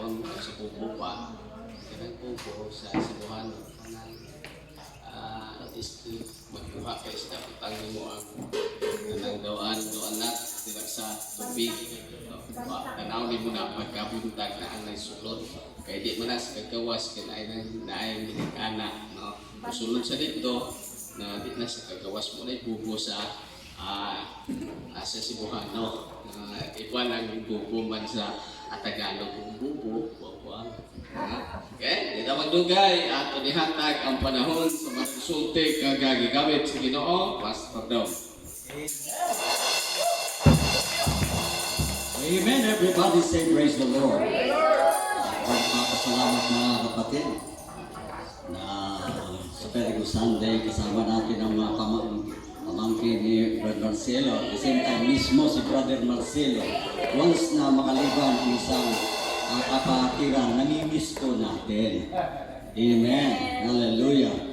karon sa kubo pa. Kanang kubo sa Cebuano kanang at least magkuha kay isda putangin mo ang kanang gawaan nat dira sa tubig. Tanaw ni mo na pagkabuntag na ang sulod. Kay di mo na sa kagawas kay naay ginikana no. Sulod sa dito na di na sa kagawas mo na bubo sa sa Cebuano. Iba lang bubo man sa Tagalog bubo. Okay, dito magdugay at inihatag ang panahon sa masusulti kagagamit sa Ginoo. Pastor Dom. Amen. Everybody say praise the Lord. Magpapasalamat mga kapatid na sa Perigo Sunday kasama natin ang mga pamangkin ni Brother Marcelo. At the same time mismo si Brother Marcelo. Once na makaliban ang isang kapatiran, namimiss ko natin. Amen. Hallelujah.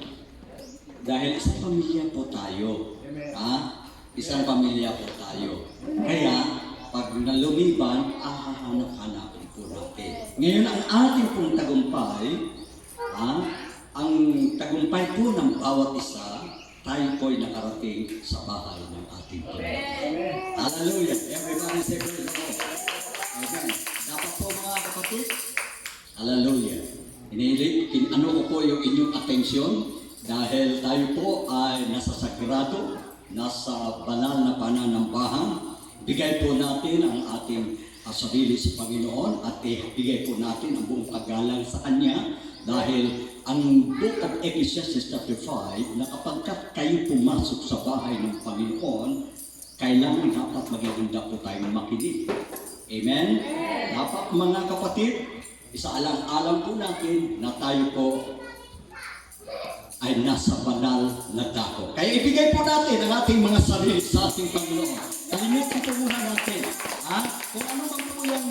Dahil isang pamilya po tayo. Isang pamilya po tayo. Kaya, pag nalumiban, hahanap-hanapin po natin. Ngayon, ang ating pong tagumpay, ang tagumpay po ng bawat isa, tayo po'y nakarating sa bahay ng ating Panginoon. Hallelujah. Everybody say praise the Lord. Amen. Dapat po mga kapatid, hallelujah. Ano ko po yung inyong atensyon dahil tayo po ay nasa sagrado, nasa banal na pananambahan. Bigay po natin ang ating sarili sa Panginoon at bigay po natin ang buong paggalang sa Kanya dahil ang Book of Ecclesiastes chapter 5 na kapag kayo pumasok sa bahay ng Panginoon, kailangan dapat magiganda po tayo makinig. Amen? Dapat mga kapatid, isaalang-alang po natin na tayo po ay nasa banal na dako. Kaya ibigay po natin ang ating mga sarili sa ating Panginoon. Kalimutan po muna natin. Kung ano man po yung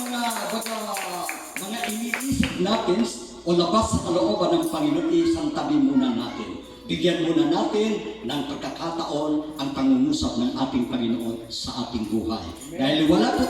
mga iniisip natin o labas sa kalooban ng Panginoon, isang tabi muna natin. Bigyan muna natin ng pagkakataon ang pangungusap ng ating Panginoon sa ating buhay. Dahil wala po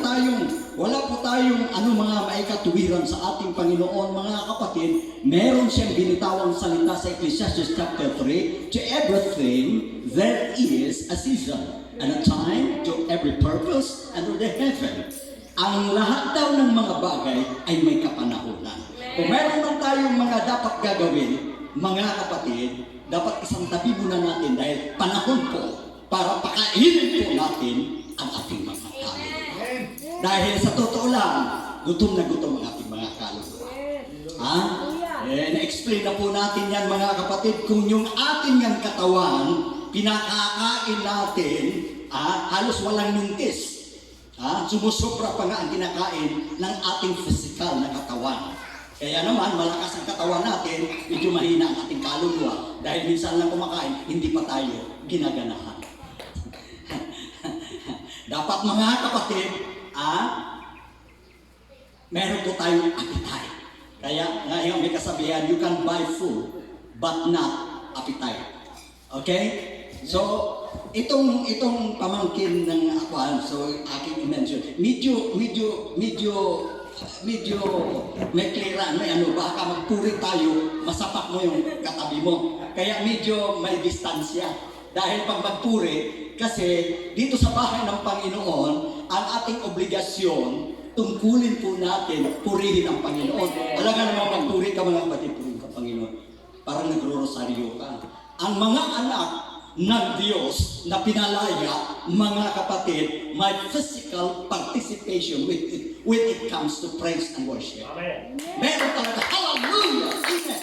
tayong mga maikatuwiran sa ating Panginoon, mga kapatid. Meron siyang binitawang salita sa Ecclesiastes chapter 3, to everything there is a season and a time to every purpose under the heaven. Ang lahat daw ng mga bagay ay may kapanahunan. Kung meron man tayong mga dapat gagawin, mga kapatid, dapat isang tabi muna natin dahil panahon po para pakainin po natin ang ating mga kaluluwa. Dahil sa totoo lang, gutom na gutom ang ating mga kaluluwa. Na-explain na po natin yan mga kapatid, kung yung ating yung katawan, pinakakain natin, halos walang mintis. Sumusobra pa nga ang kinakain ng ating physical na katawan. Kaya naman, malakas ang katawan natin, medyo mahina ang ating kaluluwa. Dahil minsan lang kumakain, hindi pa tayo ginaganahan. Dapat mga kapatid, meron po tayong appetite. Kaya ngayon may kasabihan, you can buy food, but not appetite. Okay? So, itong pamangkin ng akuan, so aking i-mention, medyo may clearan, may baka magpuri tayo, masapak mo yung katabi mo. Kaya medyo may distansya. Dahil pag magpuri, kasi dito sa bahay ng Panginoon, ang ating obligasyon, tungkulin po natin, purihin ang Panginoon. Alaga naman magpuri ka mga kapatid, purihin ka Panginoon. Parang nagro-rosaryo ka. Ang mga anak ng Diyos na pinalaya, mga kapatid, may physical participation when it comes to praise and worship. Amen. Meron talaga, hallelujah! Amen!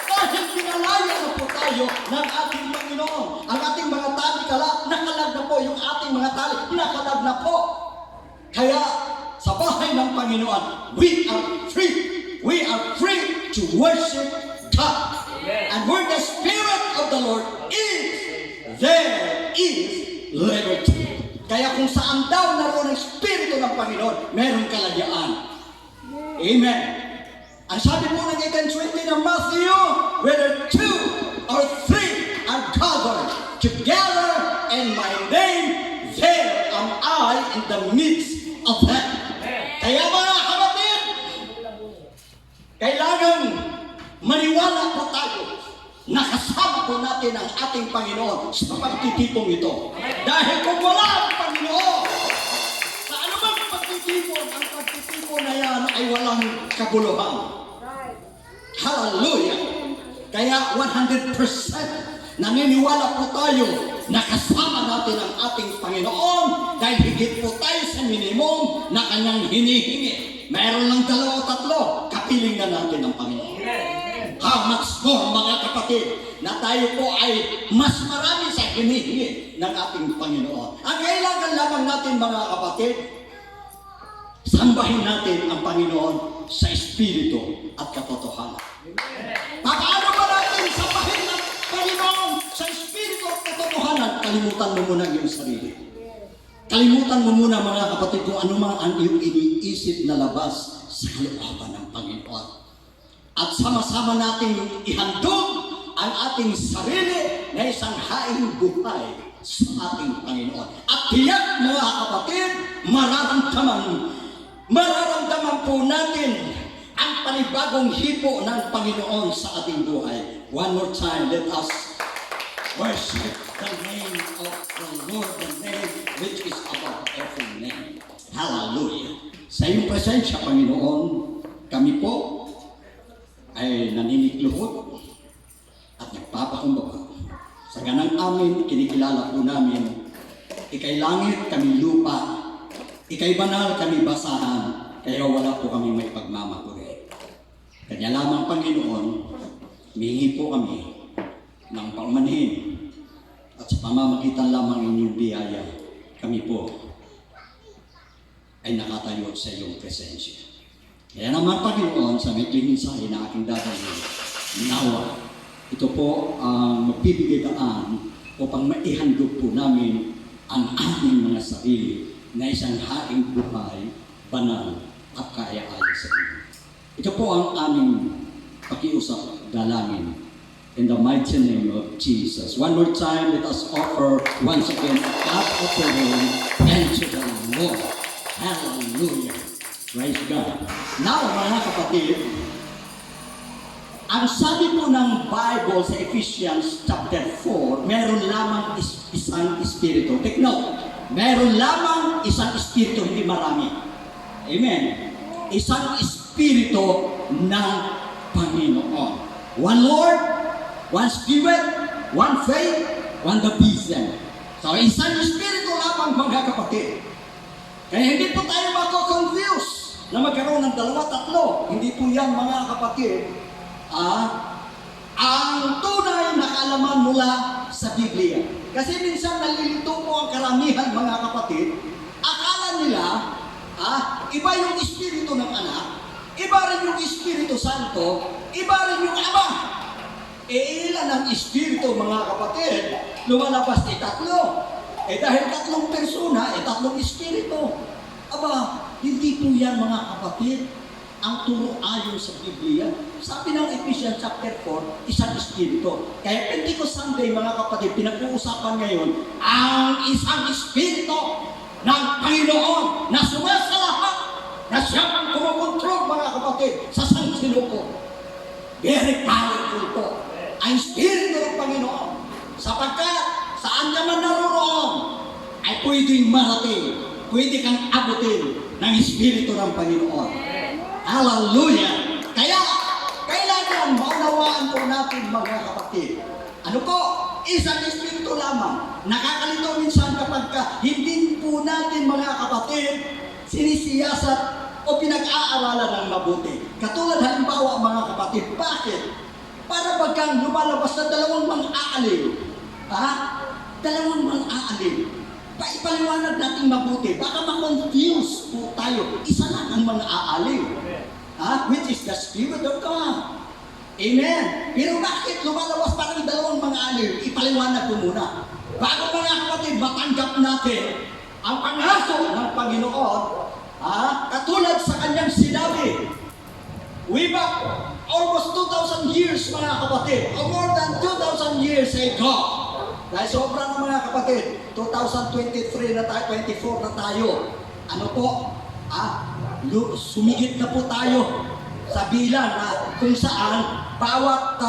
Dahil pinalaya na po tayo ng ating Panginoon. Ang ating mga tali nakalag na po. Yung ating mga tali, nakalag na po. Kaya, sa bahay ng Panginoon, we are free. We are free to worship God. Amen. And where the Spirit of the Lord is, there is liberty. Kaya kung saan daw naroon ang Espiritu ng Panginoon, merong kalagyan. Amen. Ang sabi po ng 18:20 ng Matthew, whether 2 or 3 are gathered together in my name, there am I in the midst of them. Kaya mga kapatid, Kailangan maniwala po tayo na kasama po natin ang ating Panginoon sa pagtitipong ito. Dahil kung wala ang Panginoon, sa anumang pagtitipon, ang pagtitipon na yan ay walang kabuluhan. Hallelujah! Kaya 100% naniniwala po tayo na kasama natin ang ating Panginoon dahil higit po tayo sa minimum na kanyang hinihingi. Mayroon lang 2 o 3, kapiling na natin ang Panginoon. How much more, mga kapatid, na tayo po ay mas marami sa hinihingi ng ating Panginoon. Ang kailangan lamang natin, mga kapatid, sambahin natin ang Panginoon sa Espiritu at katotohanan. Paano ba natin sambahin ang Panginoon sa Espiritu at katotohanan? Kalimutan mo muna yung sarili. Kalimutan mo muna, mga kapatid, kung ano man ang iyong iniisip na labas sa kalooban ng Panginoon. At sama-sama nating ihandog ang ating sarili na isang haing buhay sa ating Panginoon. At tiyak, mga kapatid, mararamdaman po natin ang panibagong hipo ng Panginoon sa ating buhay. One more time, let us worship the name of the Lord, the name which is above every name. Hallelujah! Sa iyong presensya, Panginoon, kami po ay naninigluhod at nagpapakumbaba. Sa ganang amin, kinikilala po namin, ikay langit, kami lupa, ikay banal, kami basahan, kaya wala po kami may pagmamakuri. Kanya lamang, Panginoon, humingi po kami ng paumanhin at sa pamamagitan lamang inyong biyaya, kami po ay nakatayo sa iyong presensya. Kaya naman, Panginoon, sa maikling mensahe na aking dadalhin, nawa, ito po ang magbibigay-daan upang maihandog po namin ang aming mga sarili na isang haing buhay, banal at kaya-aya sa inyo. Ito po ang aming pakiusap, dalangin, in the mighty name of Jesus. One more time, let us offer once again a clap of praise unto the Lord. Hallelujah! Praise God. Now, mga kapatid, ang sabi po ng Bible sa Ephesians chapter 4, meron lamang isang espiritu. Take note, meron lamang isang espiritu, hindi marami. Amen. Isang espiritu ng Panginoon. One Lord, one Spirit, one faith, one baptism. So, isang espiritu lamang, mga kapatid. Kaya hindi po tayo mako-confuse na magkaroon ng 2, 3. Hindi po yan, mga kapatid, ang tunay na kaalaman mula sa Biblia. Kasi minsan nalilito po ang karamihan, mga kapatid, akala nila, iba yung Espiritu ng Anak, iba rin yung Espiritu Santo, iba rin yung Ama. Ilan ang Espiritu, mga kapatid? Lumalabas 3. Dahil 3 persona, 3 Espiritu. Aba, hindi po yan, mga kapatid, ang turo ayon sa Biblia. Sabi ng Ephesians chapter 4, isang Espiritu. Kaya Pentecost Sunday, mga kapatid, pinag-uusapan ngayon ang isang Espiritu ng Panginoon na sumasalahat, na siya ang kumukontrol, mga kapatid, sa sangsiluko. Very powerful po ang Espiritu ng Panginoon, sapagkat saan ka man naroroon ay pwedeng marating, pwede kang abutin ng Espiritu ng Panginoon. Hallelujah! Kaya, kailangan maunawaan po natin, mga kapatid. Ano po? Isang Espiritu lamang. Nakakalito minsan kapag hindi po natin, mga kapatid, sinisiyasat o pinag-aaralan ng mabuti. Katulad halimbawa, mga kapatid, bakit? Para bagang lumalabas na 2 mang-aalin. 2 mang-aalin. Paipaliwanag natin mabuti. Baka ma-confuse po tayo. Isa lang ang mang-aalin. Which is the Spirit of God. Amen. Pero bakit lumalabas parang 2 mang-aalin? Ipaliwanag ko muna. Bago, mga kapatid, matanggap natin ang pangako ng Panginoon, katulad sa kanyang sinabi, way back almost 2,000 years, mga kapatid, or more than 2,000 years ago. Dahil sobra na, mga kapatid, 2023 na tayo, 24 na tayo. Ano po? Sumigit na po tayo sa bilang na kung saan bawat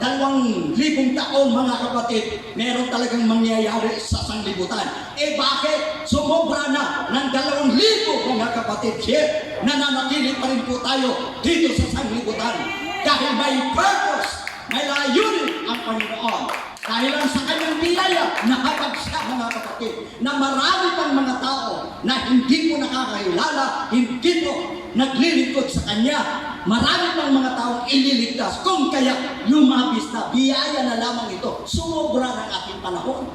2,000 taon mga kapatid, meron talagang mangyayari sa sanglibutan. Eh bakit? Sumobra na ng 2,000 mga kapatid. Yet, nananatili pa rin po tayo dito sa sanglibutan. Dahil may purpose, may layunin ang Panginoon. Dahil lang sa kanyang biyaya, nahabag siya mga kapatid, na marami pang mga tao na hindi po nakakilala, hindi po naglilingkod sa kanya. Marami pang mga taong ililigtas, kung kaya lumabis na biyaya na lamang ito, sumobra ng ating panahon.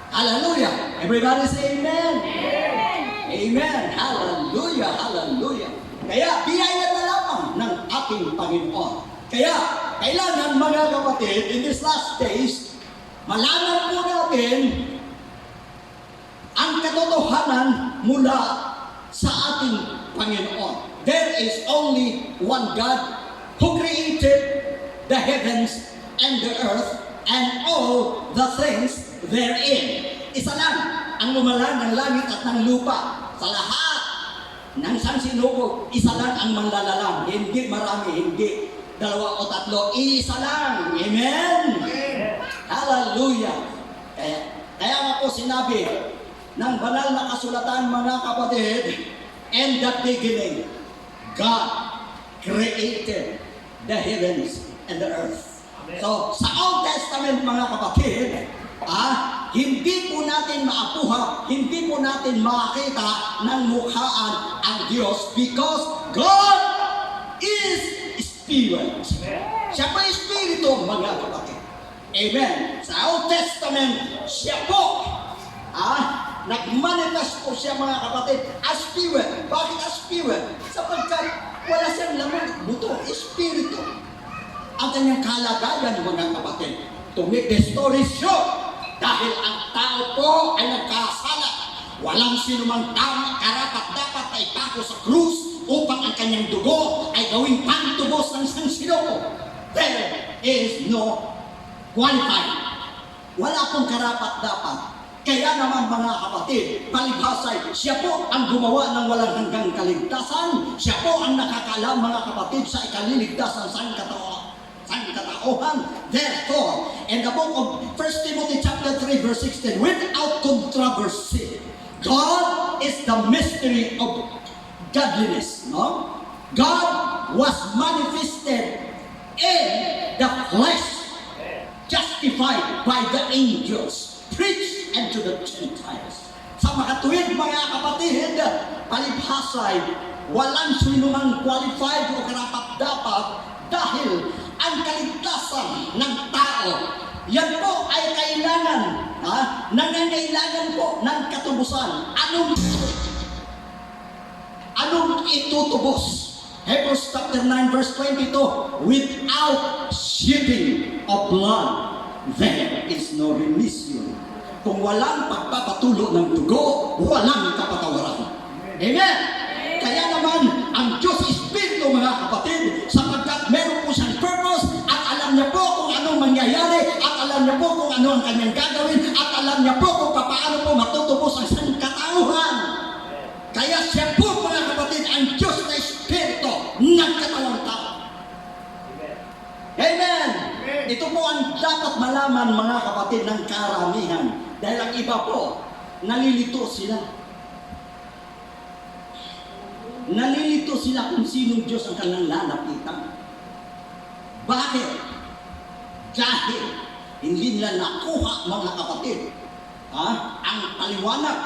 Hallelujah! Everybody say amen! Amen! Amen! Hallelujah! Hallelujah! Kaya biyaya na lamang ng ating Panginoon. Kaya kailangan mga kapatid, in these last days, malaman po natin ang katotohanan mula sa ating Panginoon. There is only one God who created the heavens and the earth and all the things therein. Isa lang ang lumalang ng langit at ng lupa. Sa lahat ng sansinukob, isa lang ang manlalalang. Hindi marami, hindi 2 o 3. Isa lang. Amen? Hallelujah! Kaya nga po sinabi ng banal na kasulatan mga kapatid, in the beginning, God created the heavens and the earth. So, sa Old Testament mga kapatid, hindi po natin maapuha, hindi po natin makita ng mukhaan ang Diyos because God is Spirit. Siya po Espiritu mga kapatid. Amen. Sa Old Testament, siya po nagmanifest po siya mga kapatid as spirit. Bakit as spirit? Sapagkat wala siyang laman, buto, espiritu. Ang kanyang kalagayan mga kapatid, to make the story short, dahil ang tao po ay nagkasala. Walang sinumang tao karapat-dapat ay ipako sa krus upang ang kanyang dugo ay gawing pantubos ng sansinukob. There is no qualified. Wala pong karapat-dapat. Kaya naman mga kapatid, palibhasay, siya po ang gumawa ng walang hanggang kaligtasan. Siya po ang nakakaalam mga kapatid sa ikaliligtas ng sangkatauhan. Therefore, in the book of 1 Timothy chapter 3 verse 16, without controversy, God is the mystery of godliness. No? God was manifested in the flesh, justified by the angels, preached and to the Gentiles. Sa makatuwid mga kapatid, palibhasay, walang sinumang qualified o karapat-dapat dahil ang kaligtasan ng tao, yan po ay kailangan, nangangailangan po ng katubusan. Anong itutubos? Hebrews chapter 9 verse 22, without shedding of blood, there is no remission. Kung walang pagpapatulo ng dugo, walang kapatawaran. Amen? Kaya naman, ang Diyos Espiritu mga kapatid, sapagkat meron po siyang purpose, at alam niya po kung anong mangyayari, at alam niya po kung ano ang kanyang gagawin, at alam niya po kung paano po matutubos ang sangkatauhan. Kaya siya po mga kapatid, ang Diyos na Espiritu ng katawang tao. Amen. Ito po ang dapat malaman mga kapatid ng karamihan. Dahil ang iba po, nalilito sila. Nalilito sila kung sinong Diyos ang kanilang lalapitan. Bakit? Dahil hindi nila nakuha mga kapatid ang paliwanag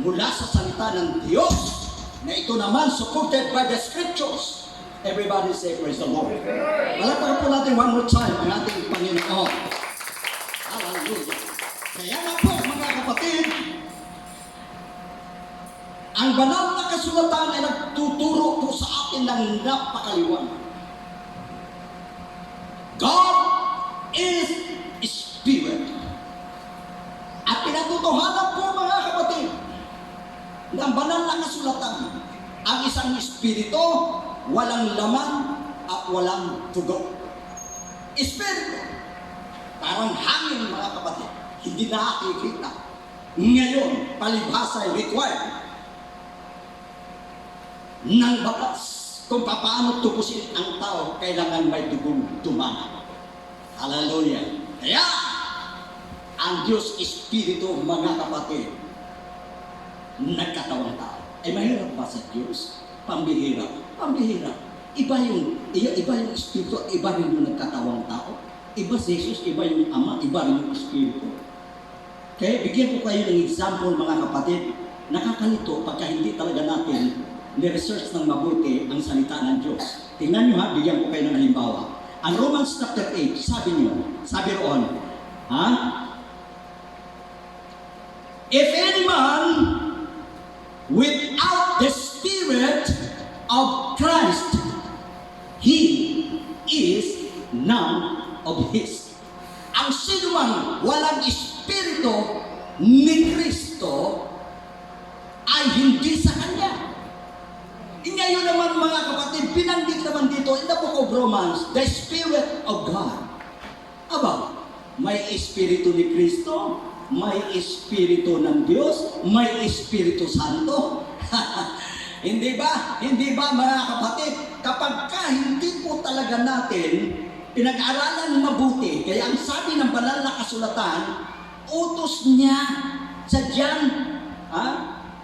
mula sa salita ng Diyos na ito naman supported by the scriptures. Everybody say praise the Lord. Palakpakan po natin one more time ang ating Panginoon. Hallelujah. Kaya nga po mga kapatid, ang banal na kasulatan ay nagtuturo po sa atin ng napakaliwanag. God is Spirit. At pinatutuhanan po mga kapatid ng banal na kasulatan, ang isang espiritu, walang laman at walang tugo. Espiritu, parang hangin mga kapatid, hindi nakikita. Ngayon, palibhasa ay required ng batas kung paano tubusin ang tao, kailangan may dugong dumana. Hallelujah. Kaya, ang Diyos Espiritu, mga kapatid, nagkatawang tao. Ay mahirap ba sa Diyos? Pambihira. Pambihira. Iba yung Espiritu, iba rin yung nagkatawang tao. Iba si Jesus, iba yung Ama, iba rin yung Espiritu. Kaya bigyan ko kayo ng example, mga kapatid. Nakakalito pagka hindi talaga natin ni-research ng mabuti ang salita ng Diyos. Tingnan nyo ha, bigyan ko kayo ng halimbawa. Ang Romans chapter 8, sabi roon, ha? If any man without the Spirit of Christ, he is none of his. Ang sino man walang Espiritu ni Kristo ay hindi sa Kanya. Ngayon naman, mga kapatid, pinanggit naman dito in the book of Romans, the Spirit of God. Aba, may Espiritu ni Kristo, may Espiritu ng Diyos, may Espiritu Santo. Hindi ba? Hindi ba, mga kapatid? Kapag hindi po talaga natin pinag-aralan mabuti, kaya ang sabi ng banal na kasulatan, utos niya sa John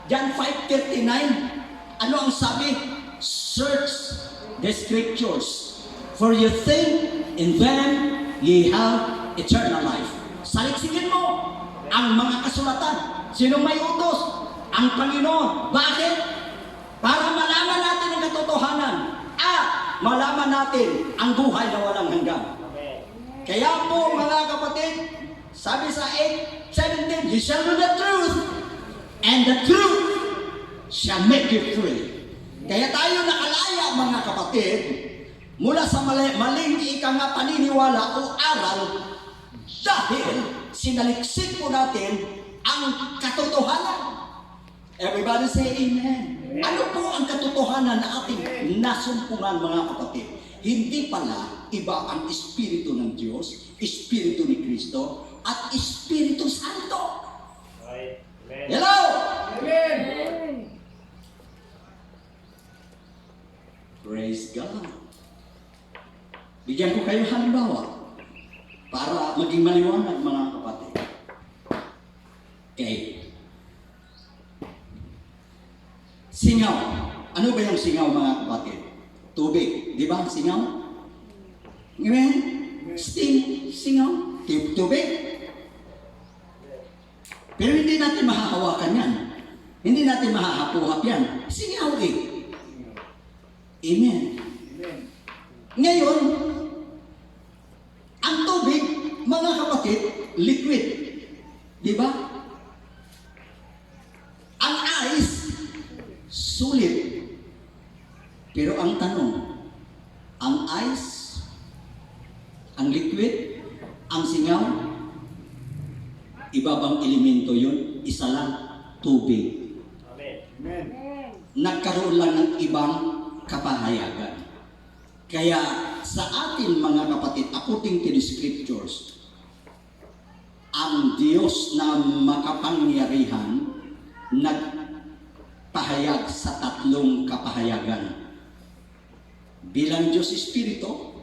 5:39, ano ang sabi? Search the scriptures, for you think in them ye have eternal life. Saliksikin mo ang mga kasulatan. Sino may utos? Ang Panginoon. Bakit? Para malaman natin ang katotohanan at malaman natin ang buhay na walang hanggan. Kaya po, mga kapatid, sabi sa 8:17, you shall know the truth, and the truth shall make you free. Kaya tayo nakalaya, mga kapatid, mula sa maling paniniwala o aral dahil sinaliksik po natin ang katotohanan. Everybody say amen. Ano po ang katotohanan na ating nasumpungan, mga kapatid? Hindi pala iba ang Espiritu ng Diyos, Espiritu ni Kristo, at Espiritu Santo. Hello! Amen. Praise God. Bigyan ko kayo halimbawa para maging maliwanag, mga kapatid. Okay. Singaw. Ano ba yung singaw, mga kapatid? Tubig. Di ba? Singaw? Amen? Steam. Singaw. Tubig. Pero hindi natin mahahawakan yan. Hindi natin mahahapuhap yan. Singaw eh. Amen. Ngayon, ang tubig, mga kapatid, liquid. Di ba? Ang ice, sulit. Pero ang tanong, ang ice, ang liquid, ang singaw, iba bang elemento yun? Isa lang, tubig. Amen. Nagkaroon lang ng ibang kapahayagan. Kaya sa atin, mga kapatid, according to the scriptures, ang Diyos na makapangyarihan nagpahayag sa tatlong kapahayagan. Bilang Diyos Espiritu,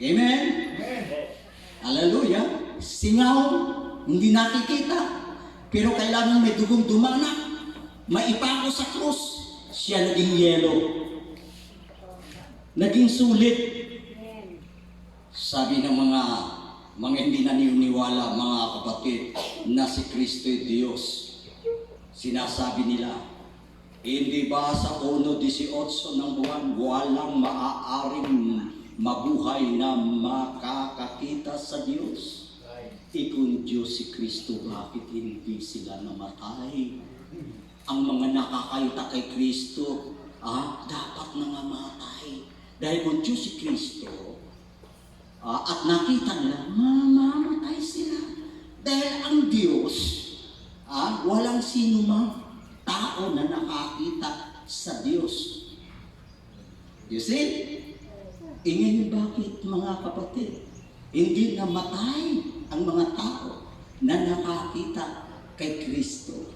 amen? Hallelujah. Singaw, hindi nakikita, pero kailangan may dugong dumana, maipako sa krus, siya naging yelo. Naging sulit. Sabi ng mga hindi naniniwala, mga kapatid, na si Kristo ay Diyos. Sinasabi nila, hindi ba sa 1:18 ng buwan, walang maaaring mabuhay na makakakita sa Diyos? Kung Diyos si Kristo, bakit hindi sila namatay? Ang mga nakakayta kay Kristo, dapat nangamatay. Dahil kung Diyos si Kristo, at nakita nila, mamamatay sila. Dahil ang Diyos, walang sino mang tao na nakakita sa Diyos. You see? Ngayon bakit, mga kapatid, hindi namatay ang mga tao na nakakita kay Kristo?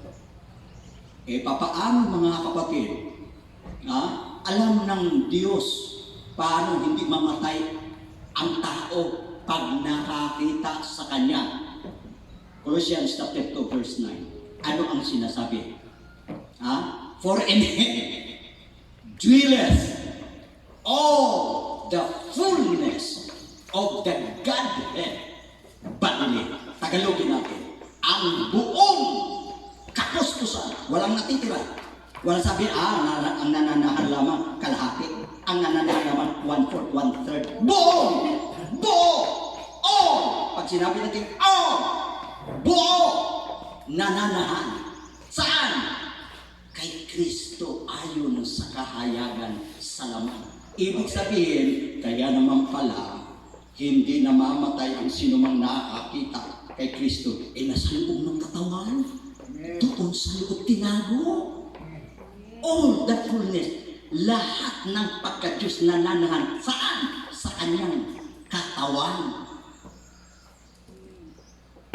Papaano, mga kapatid? Alam ng Diyos paano hindi mamatay ang tao pag nakakita sa Kanya. Colossians chapter 2 verse 9. Ano ang sinasabi? For in Him dwelleth all the fullness of the Godhead bodily. Tagalogin natin. Ang buong kapustusan, walang natitira. Walang sabi, ang nananahan lamang kalahati. Ang nananahan lamang 1/4, 1/3. Buong! Buo! All! Pag sinabi natin, all! Buo! Nananahan. Saan? Kay Kristo ayon sa kahayagan sa laman. Ibig sabihin, kaya naman pala, hindi namamatay ang sinumang nakakita kay Kristo. Nasa loob ng katawan. Doon sa loob tinago. All the fullness, lahat ng pagka-Diyos nananahan. Saan? Sa Kanyang katawan.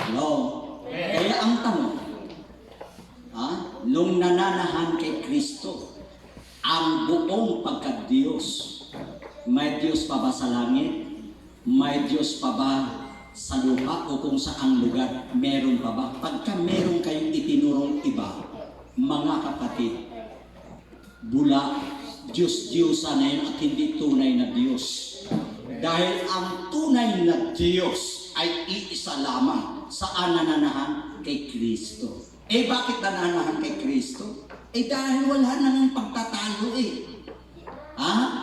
Hello? Kaya ang tanong, nung nananahan kay Kristo, ang buong pagka-Diyos, may Diyos pa ba sa langit? May Diyos pa ba sa lupa o kung saang lugar? Meron pa ba? Pagka meron kayong itinurong iba, mga kapatid, bula, Diyos-Diyosa na yun at hindi tunay na Diyos. Dahil ang tunay na Diyos ay iisa lamang. Saan nananahan? Kay Kristo. Bakit nananahan kay Kristo? Dahil wala na ng pagtatalo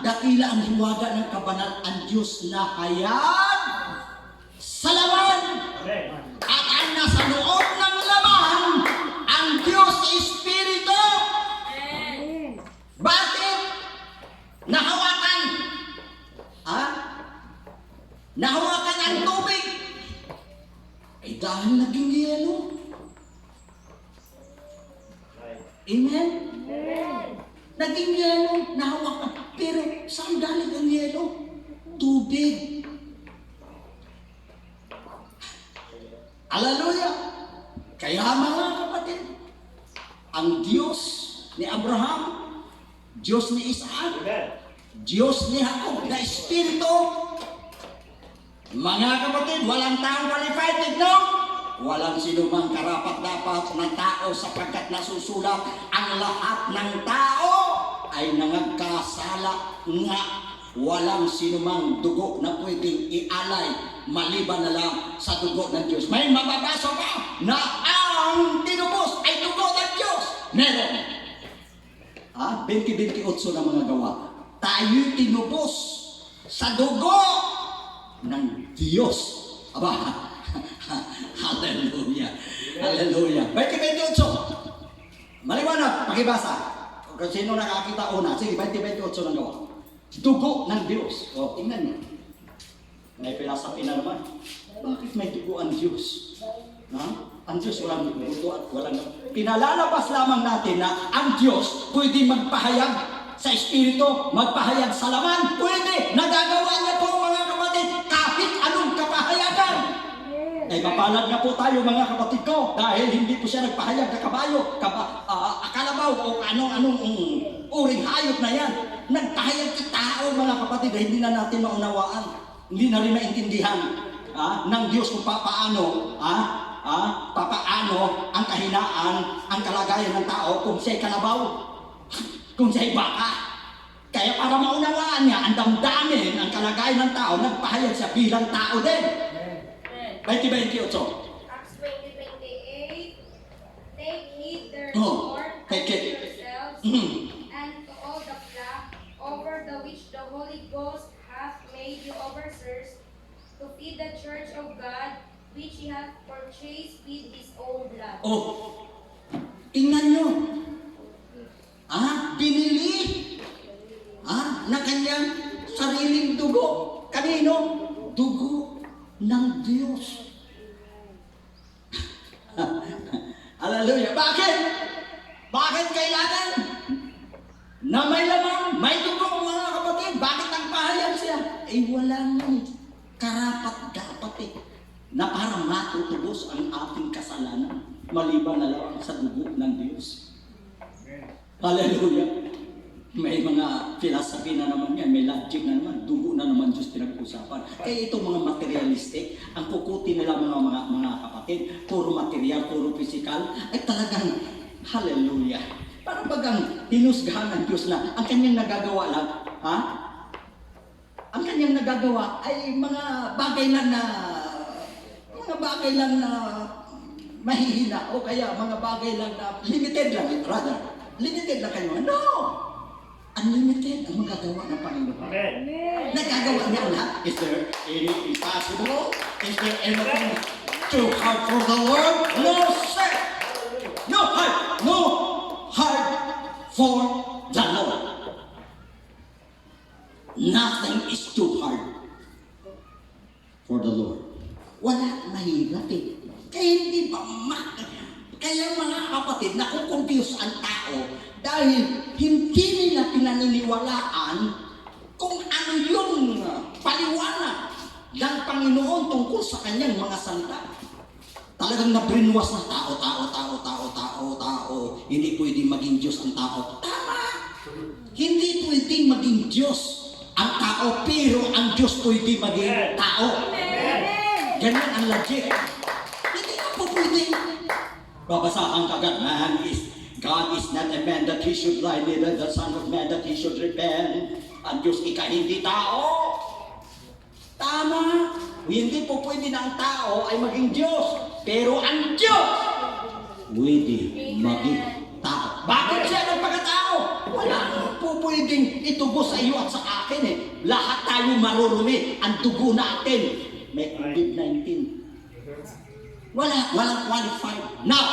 Dakila ang hiwaga ng kabanal ang Diyos na hayag sa laman. At ang nasa loob ng laman, ang Diyos Espiritu. Bakit? Nahawakan. Nahawakan ang tubig. Dahil naging yelo. Amen? Naging yelo, nahawakan. Pero saan galing ang yelo? Tubig. Hallelujah! Kaya mga kapatid, ang Diyos ni Abraham, Diyos ni Isaac, Diyos ni Jacob na Espiritu. Mga kapatid, walang taong qualified, no? Walang sinumang karapat-dapat ng tao sapagkat nasusulat ang lahat ng tao ay nangagkasala nga. Walang sinumang dugo na pwedeng ialay maliban na lang sa dugo ng Diyos. May mababasa ka na ang tinubos ay dugo ng Diyos. Meron. 20-28 na mga gawa. Tayo'y tinubos sa dugo ng Diyos. Aba, hallelujah. Hallelujah. 20-28. Maliwanag, pakibasa. Kung sino nakakita una, sige, 20-28 ng gawa. Dugo ng Diyos. Tingnan niyo. May pilasapi na naman. Bakit may dugo ang Diyos? Ang Diyos walang dugo at walang... Pinalalabas lamang natin na ang Diyos pwede magpahayag sa Espiritu, magpahayag sa laman. Pwede. Nagagawa niya po mga kapatid kahit anong kapahayagan. Mapalad na po tayo mga kapatid ko dahil hindi po siya nagpahayag na kabayo, kalabaw o anong uring hayop na yan. Nagpahayag ka tao mga kapatid na hindi na natin maunawaan. Hindi na rin maintindihan ng Diyos kung papaano ang kahinaan, ang kalagayan ng tao kung siya'y kalabaw, kung siya'y baka. Kaya para maunawaan niya ang damdamin, ang kalagayan ng tao, nagpahayag siya bilang tao din. 20-28. Acts 20:28. Take heed therefore unto yourselves and to all the flock over the which the Holy Ghost hath made you overseers, to feed the church of God, which he hath purchased with his own blood. Tingnan nyo. Binili. Na kanyang sariling dugo. Kanino? Dugo ng Diyos. Hallelujah. Bakit? Bakit kailangan na may laman, may dugo mga kapatid? Bakit ang pahayag siya? Walang karapat-dapat na parang matutubos ang ating kasalanan maliban na lang sa dugo ng Diyos. Hallelujah. May mga philosophy na naman yan, may logic na naman, dugo na naman Diyos pinag-usapan. Kaya itong mga materialistic, ang kukuti nila mga kapatid, puro material, puro physical, ay talagang hallelujah. Parang bagang hinusgahan ng Diyos na ang kanyang nagagawa lang, ha? Ang kanyang nagagawa ay mga bagay lang na mahihina o kaya mga bagay lang na limited lang, rather. Limited lang kayo. No! Unlimited ang magagawa ng Panginoon. Amen. Nagagawa niya lahat. Is there any impossible? Is there anything too hard for the Lord? No, sir! No hard! No hard for the Lord. Nothing is too hard for the Lord. Wala mahirap eh. Kaya hindi ba kaya mga kapatid, nakukonfuse ang tao dahil hindi nila pinaniniwalaan kung ano yung paliwanag ng Panginoon tungkol sa kanyang mga salita. Talagang na-brainwash na tao. Hindi pwedeng maging Diyos ang tao. Tama! Hindi pwedeng maging Diyos ang tao, pero ang Diyos pwede maging tao. Ganyan ang logic. Hindi ka po pwedeng babasahan ka God is not a man that he should lie, neither the son of man that he should repent. Ang Diyos hindi tao. Tama. Hindi po pwede na ang tao ay maging Diyos. Pero ang Diyos pwede maging tao. Bakit siya nagpagkatao? Wala po pwedeng itubo sa iyo at sa akin eh. Lahat tayo marurumi. Ang dugo natin may COVID-19. Walang qualified. Now,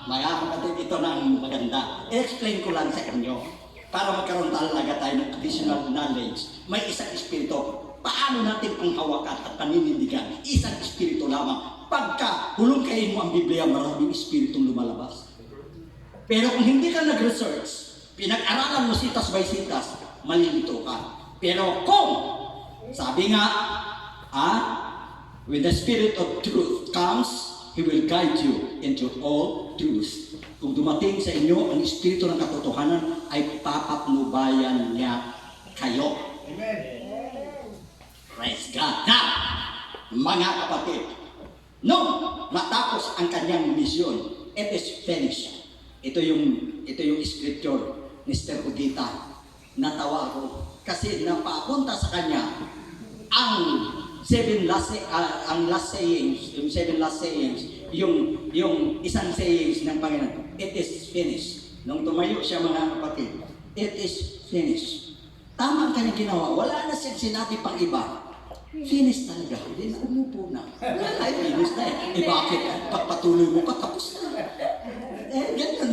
mayroon natin ito ng maganda. I-explain ko lang sa inyo para magkaroon talaga tayo ng additional knowledge. May isang espiritu. Paano natin ang hawakan at paninindigan? Isang espiritu lamang. Pagka hulungkain mo ang Biblia, maraming espiritong lumalabas. Pero kung hindi ka nag-research, pinag-aralan mo sitas by sitas, malilito ka. Pero kung, sabi nga, when the Spirit of truth comes, He will guide you into all truth. Kung dumating sa inyo ang Espiritu ng katotohanan, ay papatnubayan niya kayo. Amen. Praise God. Now, mga kapatid, nung matapos ang kanyang misyon, it is finished. Ito yung scripture ni Sister Udita. Natawa ako kasi napapunta sa kanya ang last sayings, yung isang sayings ng Panginoon, it is finished. Nung tumayo siya mga kapatid, it is finished. Tama ang kanyang ginawa. Wala na siyang sinabi pang iba. Finish talaga. Hindi na umupo na. Wala na, finish na eh. Bakit? Pagpatuloy mo pa, tapos na.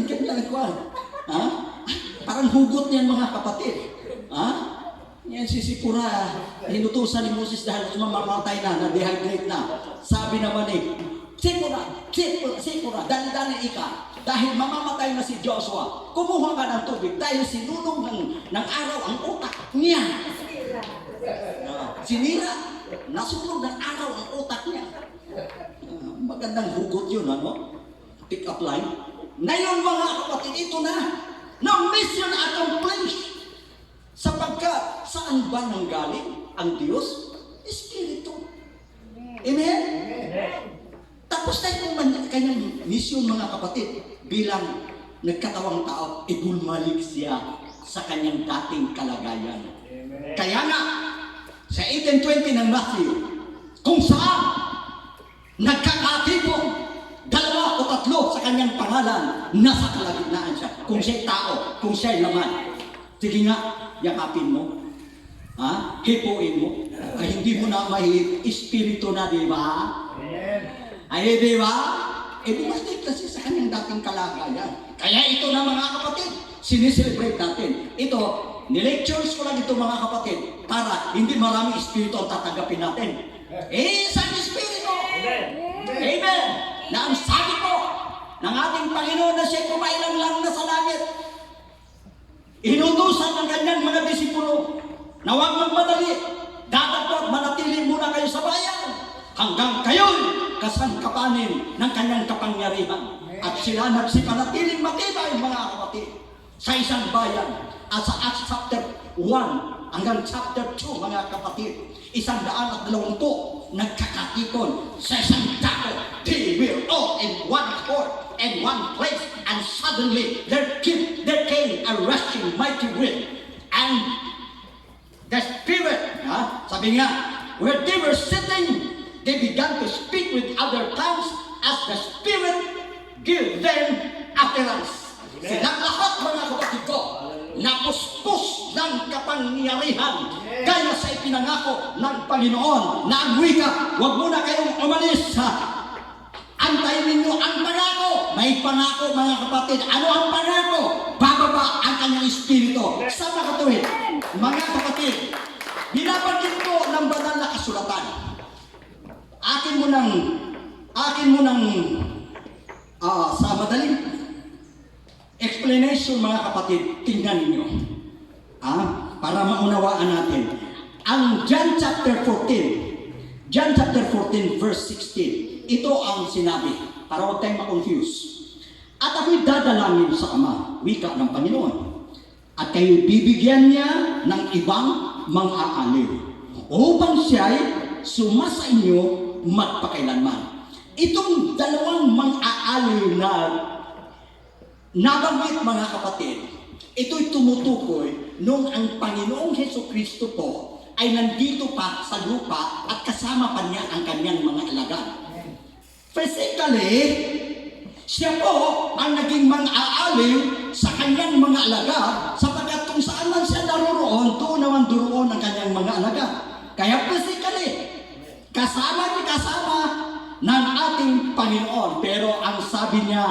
Ganyan ko. Ha? Parang hugot niyan mga kapatid. Ha? Yan si Sipura, hinutusan ni Moses dahil mamamatay na, na-dehydrate na. Sabi naman Sipura, dali-dali ika. Dahil mamamatay na si Joshua, kumuha ka ng tubig dahil sinulong ng araw ang utak niya. Sinira, nasunog ng araw ang utak niya. Magandang hugot yun, ano? Pick up line. Ngayon mga kapatid, ito na. No mission accomplished. Sapagkat saan ba nanggaling ang Diyos? Espiritu. Amen? Tapos na yung kanyang mission mga kapatid. Bilang nagkatawang tao, ibulmalik siya sa kanyang dating kalagayan. Kaya nga, sa 18:20 ng Matthew, kung saan nagkakatipon 2 o 3 sa kanyang pangalan, nasa kalagitnaan siya. Kung siya'y tao, kung siya'y laman. Sige nga, yakapin mo. Hipuin mo. Ay hindi mo na may espiritu na, di ba? Ay, di ba? Bumalik kasi sa kanyang dating kalagayan. Kaya ito na mga kapatid, sineselebrate natin. Ito, nilectures ko lang ito mga kapatid para hindi maraming espiritu ang tatanggapin natin. Isang espiritu! Amen! Na ang sabi ko ng ating Panginoon na siya kumailang lang na sa langit. Inutusan ng kanyang mga disipulo na huwag magmadali. Dapat manatili muna kayo sa bayan hanggang kayo'y kasangkapanin ng kanyang kapangyarihan. At sila nagsipanatiling matibay mga kapatid sa isang bayan at sa Acts chapter 1 hanggang chapter 2, mga kapatid, 120 nagkakatikon sa isang dako. They were all in one accord and one place, and suddenly there came a rushing mighty wind, and the Spirit, sabi nga, where they were sitting, they began to speak with other tongues as the Spirit gave them utterance. Silang lahat, mga kapatid ko, napuspos ng kapangyarihan gaya sa ipinangako ng Panginoon na ang wika, huwag muna kayong umalis, antayin ninyo ang pangako. May pangako, mga kapatid. Ano ang pangako? Bababa ang kanyang espiritu. Sa mga katuwid, mga kapatid, binabanggit ko ng banal na kasulatan. Akin mo nang sa madaling explanation, mga kapatid, tingnan ninyo. Para maunawaan natin. Ang John chapter 14 verse 16, ito ang sinabi, para huwag tayong makonfuse. At ako'y dadalangin sa Ama, wika ng Panginoon, at kayo'y bibigyan niya ng ibang mang-aaliw, upang siya'y sumasa inyo magpakailanman. Itong dalawang mang-aaliw na nabanggit, mga kapatid, ito'y tumutukoy nung ang Panginoong Hesukristo po ay nandito pa sa lupa at kasama pa niya ang kanyang mga alagad. Physically, siya po ang naging mang-aaliw sa kanyang mga alagad, sapagkat kung saan man siya naroroon, doon naman duroon ang kanyang mga alagad. Kaya physically, kasama ng ating Panginoon. Pero ang sabi niya,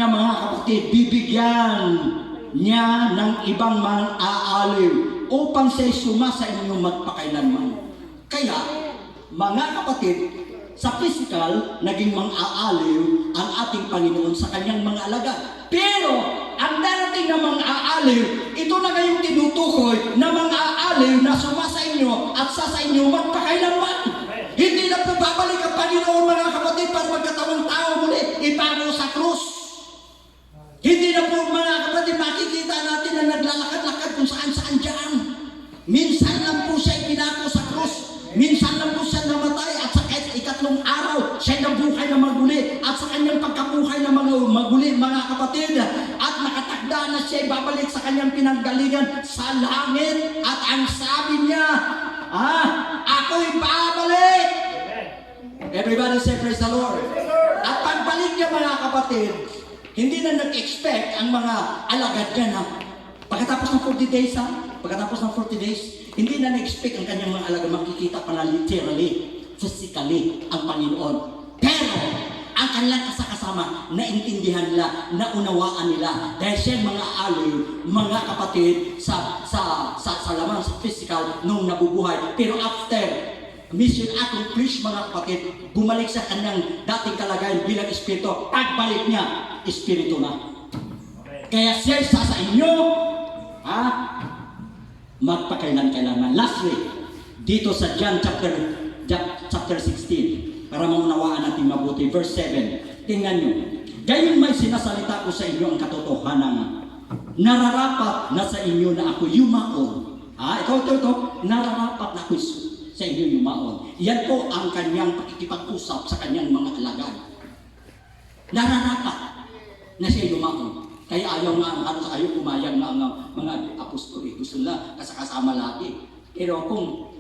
mga kapatid, bibigyan niya ng ibang mang-aaliw upang siya'y sumasa inyo magpakailanman. Kaya, mga kapatid, sa physical, naging mang-aaliw ang ating Panginoon sa kanyang mga alagad. Pero, ang darating na mang-aaliw, ito na ngayong tinutukoy na mang-aaliw na sumasa inyo at sa inyo magpakailanman. Hindi na po babalik ang Panginoon, mga kapatid, para magkatawang tao muli, ipago sa krus. Hindi na po, mga kapatid, makikita natin na naglalakad-lakad kung saan-saan dyan. Minsan lang po siya ipinako sa krus. Minsan lang po siya namatay, at sa ikatlong araw, siya nabuhay na maguli. At sa kanyang pagkabuhay na maguli, mga kapatid, at nakatakda na siya babalik sa kanyang pinanggalingan sa langit. At ang sabi niya, ako'y babalik. Everybody say praise the Lord. At pagbalik niya, mga kapatid, hindi na nag-expect ang mga alagad niya na pagkatapos ng 40 days, pagkatapos ng 40 days, hindi na na-expect ang kanyang mga alagad makikita pa na literally, physically, ang Panginoon. Pero, ang kanilang kasama, naintindihan nila, naunawaan nila, dahil siya mga aliw, mga kapatid, sa laman, sa physical, nung nabubuhay. Pero after mission accomplished, mga kapatid, bumalik sa kanyang dating kalagayan bilang espiritu. Pagbalik niya, espiritu na. Kaya siya sa inyo, magpakailan-kailanman. Lastly, dito sa John chapter 16, para maunawaan natin mabuti, verse 7, tingnan nyo. Gayon may sinasalita ko sa inyo ang katotohanan, nararapat na sa inyo na ako yumaon. Ito, nararapat na ako sa inyo yumaon. Yan po ang kanyang pakikipag-usap sa kanyang mga alagad. Nararapat na siya yumaon. Kaya ayaw pumayag na ang mga apostol. Gusto na kasama lagi. Pero kung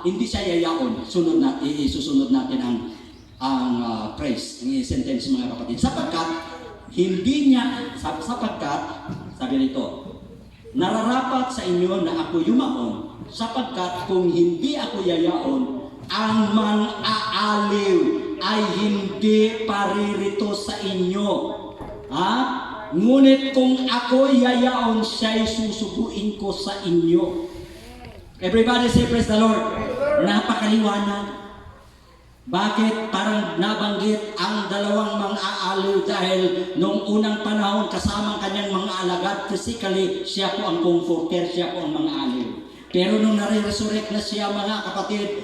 hindi siya yayaon, susunod natin ang praise, ang sentence, mga kapatid. Sapagkat sabi nito, nararapat sa inyo na ako yumaon, sapagkat kung hindi ako yayaon, ang mang-aaliw ay hindi paririto sa inyo. Ngunit kung ako yayaon, siya'y susubuin ko sa inyo. Everybody say praise the Lord. Napakaliwanag. Bakit parang nabanggit ang dalawang mang-aaliw? Dahil noong unang panahon, kasama kanyang mga alagad, physically, siya po ang comforter, siya po ang mang-aaliw. Pero nung nare-resurrect na siya, mga kapatid,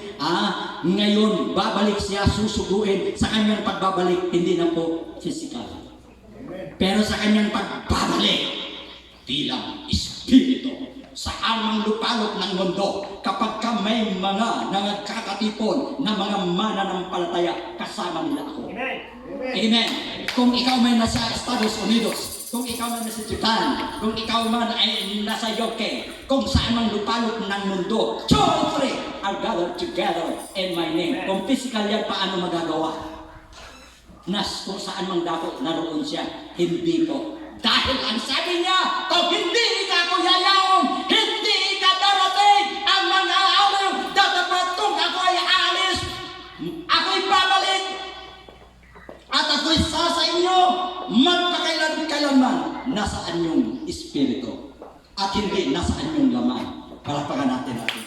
ngayon, babalik siya, susuguin sa kanyang pagbabalik, hindi na po physical. pero sa kanyang pagbabalik bilang Espiritu sa amang lupalop ng mundo kapag ka may mga nagkakatipon na mga mananampalataya, kasama nila ako. Amen. Amen. Amen. Kung ikaw may nasa Estados Unidos, kung ikaw man nasa Japan, kung ikaw man ay nasa UK, kung saan mang lupalop ng mundo, 2 or 3 are gathered together in my name. Kung physical yan, paano magagawa? Kung saan mang dako, naroon siya. Hindi po. Dahil ang sabi niya, kung hindi ka ako yayaon, hindi ka darating ang mga araw, datapat kung ako ay alis, ako'y babalik, at ako'y sa inyo, magpakailan-kailanman, nasaan yung Espiritu, at hindi nasaan yung laman. Palakpakan natin natin.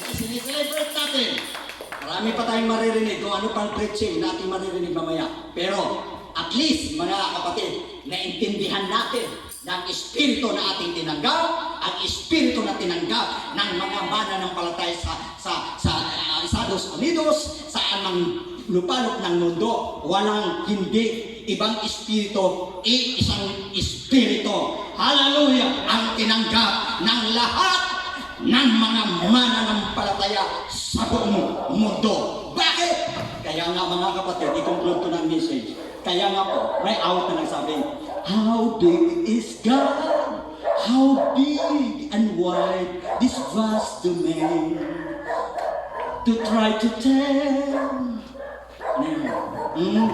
Ay, sinicelebrate natin. Marami pa tayong maririnig kung ano pang preaching natin maririnig mamaya. Pero, at least, mga kapatid, naintindihan natin na ang Espiritu na ating tinanggap, ang Espiritu na tinanggap ng mga mananampalataya sa Estados Unidos, sa anong lupalop ng mundo, walang hindi ibang Espiritu, isang Espiritu. Hallelujah! Ang tinanggap ng lahat ng mga mananampalataya sa buong mundo. Bakit? Kaya nga mga kapatid, i-conclude ko ng message. Kaya nga po, may awit na nagsabi, how big is God? How big and wide this vast domain to try to tell.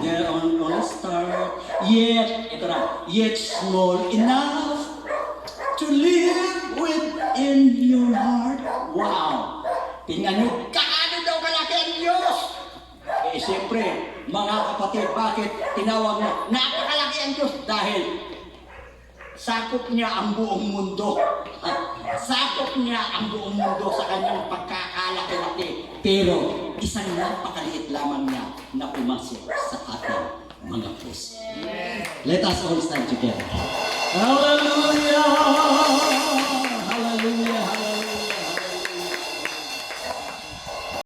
There on a star, yet small enough to live within your heart. Wow! Tingnan nyo, kaano daw kalaki ang Diyos? Eh, siyempre, mga kapatid, bakit tinawag na napakalaki ang Diyos? Dahil sakop niya ang buong mundo. Sakop niya ang buong mundo sa kanyang pagkakalaki-laki. Pero isang napakaliit lamang niya na pumasok sa ating mga puso. Let us all stand together. Hallelujah!